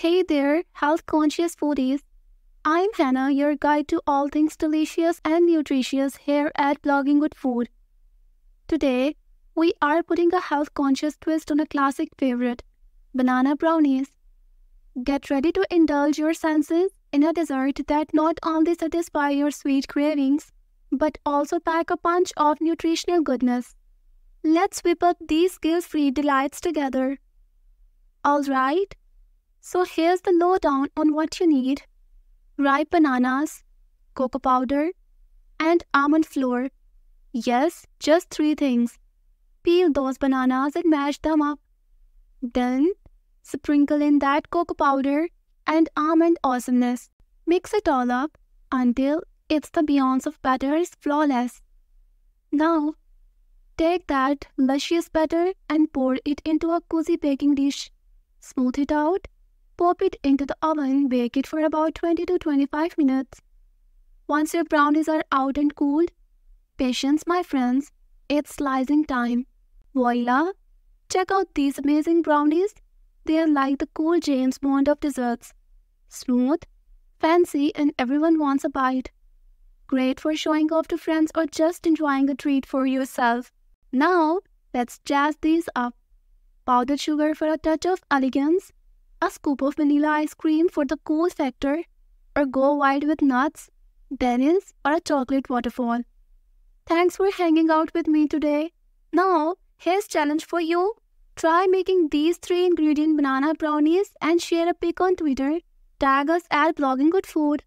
Hey there, health-conscious foodies. I'm Hannah, your guide to all things delicious and nutritious here at Bloggin Good Food. Today, we are putting a health-conscious twist on a classic favorite, banana brownies. Get ready to indulge your senses in a dessert that not only satisfies your sweet cravings, but also pack a punch of nutritional goodness. Let's whip up these guilt-free delights together. Alright, so here's the lowdown on what you need. Ripe bananas, cocoa powder, and almond flour. Yes, just 3 things. Peel those bananas and mash them up. Then, sprinkle in that cocoa powder and almond awesomeness. Mix it all up until it's the Beyonce of batter is flawless. Now, take that luscious batter and pour it into a cozy baking dish. Smooth it out. Pop it into the oven, bake it for about 20 to 25 minutes. Once your brownies are out and cooled, patience my friends, it's slicing time. Voila! Check out these amazing brownies. They are like the cool James Bond of desserts. Smooth, fancy, and everyone wants a bite. Great for showing off to friends or just enjoying a treat for yourself. Now, let's jazz these up. Powdered sugar for a touch of elegance, a scoop of vanilla ice cream for the cool factor, or go wild with nuts, berries, or a chocolate waterfall. Thanks for hanging out with me today. Now, here's a challenge for you. Try making these 3 ingredient banana brownies and share a pic on Twitter. Tag us at Bloggin Good Food.